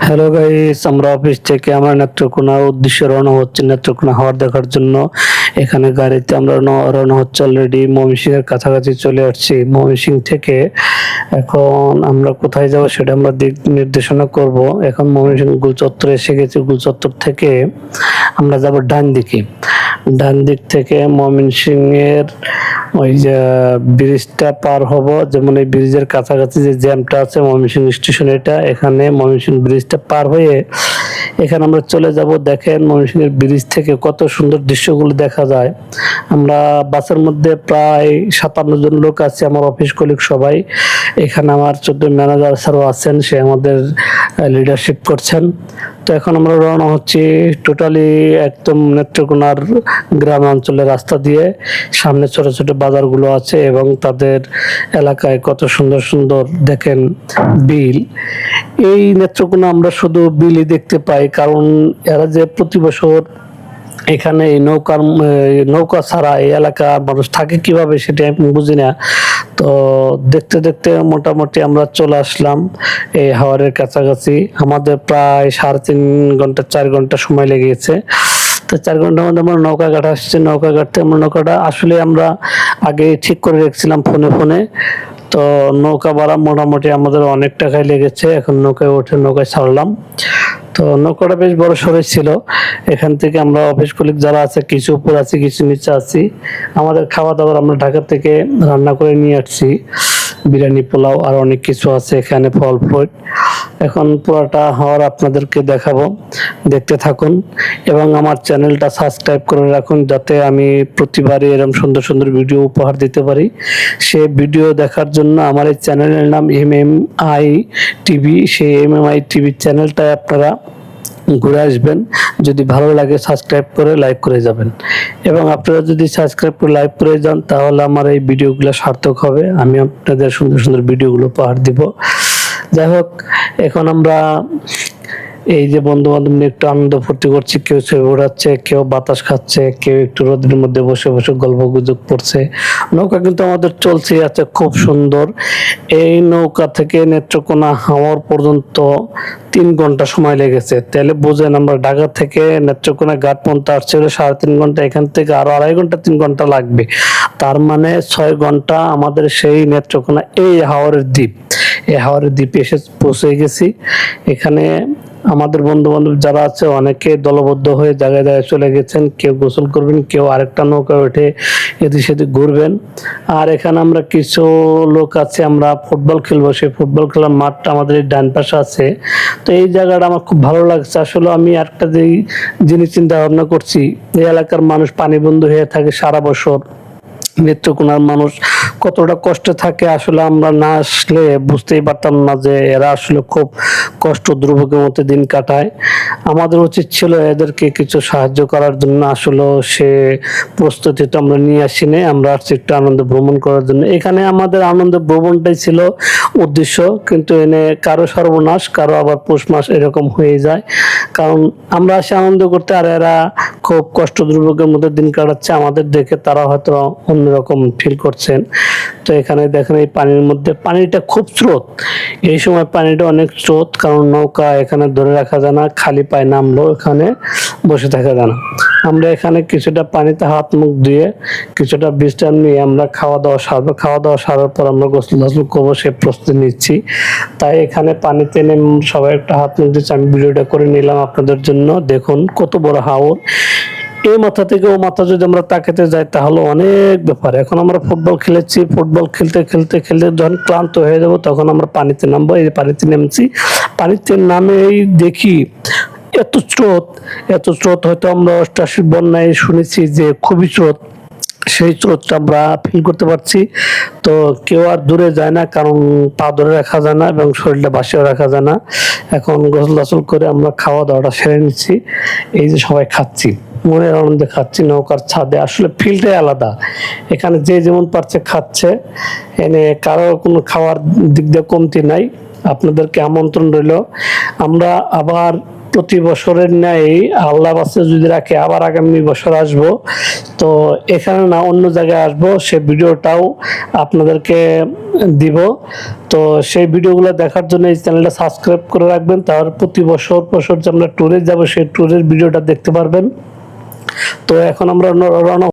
Hello guys, আমরা office থেকে আমরা নেত্রকোনার উদ্দেশ্যে রওনা হচ্ছি নেত্রকোনা হাওর দেখার জন্য। এখানে গাড়িতে আমরা রওনা হচ্ছে, অলরেডি ময়মনসিংহ এর কাছাকাছি চলে আসছি। ময়মনসিংহ থেকে এখন আমরা কোথায় যাব সেটা আমরা দিক নির্দেশনা করব। এখন ময়মনসিংহ গোল চত্বরে এসে গেছি। গোল চত্বর থেকে আমরা যাব ডান দিকে। ডান দিক থেকে ময়মনসিংহের ওই যে ব্রিজটা পার হব, যেমন এই ব্রিজের কাছাকাছি যে জ্যামটা আছে ময়মনসিংহ স্টেশন, এটা এখানে ময়মনসিংহ ব্রিজটা পার হয়ে এখানে আমরা চলে যাব। দেখেন ময়মনসিংহের ব্রিজ থেকে কত সুন্দর দৃশ্যগুলো দেখা যায়। আমরা বাসের মধ্যে প্রায় 57 জন লোক আছে, আমার অফিস কলিগ সবাই। এখানে আমার 14 ম্যানেজার স্যারও আছেন, সে আমাদের লিডারশিপ করছেন। তো এখন আমরা রওনা হচ্ছি টোটালি একদম নেত্রকোনার গ্রাম অঞ্চলের রাস্তা দিয়ে। সামনে ছোট ছোট বাজারগুলো আছে এবং তাদের এলাকায় কত সুন্দর সুন্দর দেখেন বিল। এই নেত্রকোনা আমরা শুধু বিলই দেখতে পাই, কারণ এরা যে প্রতি বছর এখানে এই নৌকা ছাড়া এই এলাকার মানুষ থাকে কিভাবে সেটা আমি বুঝি না। তো দেখতে দেখতে মোটামুটি আমরা চলে আসলাম এই হাওরের কাছাকাছি। আমাদের প্রায় 3.5 ঘন্টা 4 ঘন্টা সময় লেগেছে। তো 4 ঘন্টার মধ্যে আমরা নৌকা ঘাট আসছি। নৌকা ঘাটতে আমরা নৌকাটা আসলে আমরা আগে ঠিক করে রেখেছিলাম ফোনে ফোনে। তো নৌকা ভাড়া মোটামুটি আমাদের অনেক টাকাই লেগেছে। এখন নৌকায় উঠে নৌকায় ছাড়লাম। তো নৌকাটা বেশ বড় সড়ো ছিল। এখান থেকে আমরা অফিস কলিগ যারা আছে, কিছু উপর আছি কিছু নিচে আছি। আমাদের খাওয়া দাওয়ার আমরা ঢাকা থেকে রান্না করে নিয়ে আসছি, বিরিয়ানি পোলাও আর অনেক কিছু আছে এখানে, ফল ফ্রুট। এখন পুরাটা হাওর আপনাদেরকে দেখাবো, দেখতে থাকুন এবং আমার চ্যানেলটা সাবস্ক্রাইব করে রাখুন, যাতে আমি প্রতিবারই এরকম সুন্দর সুন্দর ভিডিও উপহার দিতে পারি। সে ভিডিও দেখার জন্য আমার এই চ্যানেলের নাম MMI টিভি। সেই MMI টিভির চ্যানেলটায় আপনারা ঘুরে আসবেন। যদি ভালো লাগে সাবস্ক্রাইব করে লাইক করে যাবেন, এবং আপনারা যদি সাবস্ক্রাইব করে লাইক করে যান তাহলে আমার এই ভিডিওগুলো সার্থক হবে। আমি আপনাদের সুন্দর সুন্দর ভিডিওগুলো উপহার দিব। যাই হোক, এখন আমরা এই যে বন্ধু বান্ধব নিয়ে একটু আনন্দ ফুর্তি করছি। কেউ ছবি ওড়াচ্ছে, কেউ বাতাস খাচ্ছে, কেউ একটু রোদের মধ্যে বসে বসে গল্প গুজব করছে। নৌকা কিন্তু আমাদের চলছে আছে খুব সুন্দর। এই নৌকা থেকে নেত্রকোনা হাওর পর্যন্ত 3 ঘন্টা সময় লেগেছে। তাহলে বুঝেন, আমরা ঢাকা থেকে নেত্রকোনা ঘাট পর্যন্ত আসছে 3.5 ঘন্টা, এখান থেকে আরো 2.5 ঘন্টা 3 ঘন্টা লাগবে। তার মানে 6 ঘন্টা আমাদের সেই নেত্রকোনা এই হাওরের দ্বীপ, এই হাওরের দ্বীপে এসে পৌঁছে গেছি। এখানে আমাদের বন্ধু বান্ধব যারা আছে অনেকে দলবদ্ধ হয়ে জায়গায় জায়গায় চলে গেছেন। কেউ গোসল করবেন, কেউ আরেকটা নৌকায় উঠে এদিক সেদিক ঘুরবেন। আর এখানে আমরা কিছু লোক আছে, আমরা ফুটবল খেলবো। সেই ফুটবল খেলার মাঠটা আমাদের এই ডান পাশে আছে। তো এই জায়গাটা আমার খুব ভালো লাগছে। আসলে আমি একটা জিনিস চিন্তা ভাবনা করছি, এই এলাকার মানুষ পানিবন্ধু হয়ে থাকে সারা বছর। নেত্রকোনার মানুষ কতটা কষ্টে থাকে, আসলে আমরা না আসলে বুঝতেই পারতাম না যে এরা আসলে খুব কষ্ট দুর্ভোগের মধ্যে দিন কাটায়। আমাদের উচিত ছিল এদেরকে কিছু সাহায্য করার জন্য। আসলে সে প্রস্তুতি তো আমরা নিয়ে আসিনি, আমরা আসছি একটু আনন্দ ভ্রমণ করার জন্য। এখানে আমাদের আনন্দ ভ্রমণটাই ছিল উদ্দেশ্য, কিন্তু এনে কারো সর্বনাশ, কারো আবার পৌষ মাস এরকম হয়ে যায়। কারণ আমরা আসি আনন্দ করতে, আর এরা খুব কষ্ট দুর্ভোগের মধ্যে দিন কাটাচ্ছে। আমাদের দেখে তারা হয়তো অন্যরকম ফিল করছেন। তো এখানে দেখেন এই পানির মধ্যে, পানিটা খুব স্রোত। এই সময় পানিটা অনেক স্রোত, কারণ নৌকা এখানে ধরে রাখা যায় না, খালি পায়ে নামলো এখানে বসে থাকা যায় না। আমরা এখানে কিছুটা পানিতে হাত মুখ ধুয়ে কিছুটা বিশ্রাম নিয়ে আমরা খাওয়া দাওয়া সারবো। খাওয়া দাওয়া সারার পর আমরা গোসল করবো, সে প্রস্তুতি নিচ্ছি। তাই এখানে পানিতে নেমে সবাই একটা হাত মুখ দিচ্ছে। আমি ভিডিওটা করে নিলাম আপনাদের জন্য। দেখুন কত বড় হাওর। এই মাথা থেকে ও মাথা যদি আমরা তাকাতে যাই তাহলে অনেক ব্যাপার। এখন আমরা ফুটবল খেলেছি, ফুটবল খেলতে খেলতে খেলতে যখন ক্লান্ত হয়ে যাব তখন আমরা পানিতে নামবো। এই পানিতে নেমেছি, পানিতে নামেই দেখি এত স্রোত, এত স্রোত। হয়তো আমরা 88 বন্যায় শুনেছি যে খুবই স্রোত, সেই স্রোতটা আমরা ফিল করতে পারছি। তো কেউ আর দূরে যায় না, কারণ পা ধরে রাখা যায় না এবং শরীরটা বাসিয়ে রাখা যায় না। এখন গোসল করে আমরা খাওয়া দাওয়াটা সেরে নিচ্ছি। এই যে সবাই খাচ্ছি, মনের আনন্দে খাচ্ছি নৌকার ছাদে। আসলে ফিলটাই আলাদা। এখানে যে যেমন পারছে খাচ্ছে, এনে কারো কোনো খাওয়ার দিক দিয়ে কমতি নাই। আপনাদেরকে আমন্ত্রণ রইল। আমরা আবার প্রতি বছরের ন্যায় আল্লাহ বাসে যদি রাখে আবার আগামী বছর আসব। তো এখানে না অন্য জায়গায় আসব, সে ভিডিওটাও আপনাদেরকে দিব। তো সেই ভিডিওগুলো দেখার জন্য এই চ্যানেলটা সাবস্ক্রাইব করে রাখবেন, তাহলে প্রতি বছর যে আমরা ট্যুরে যাব সেই ট্যুরের ভিডিওটা দেখতে পারবেন। তো এখন আমরা রওনা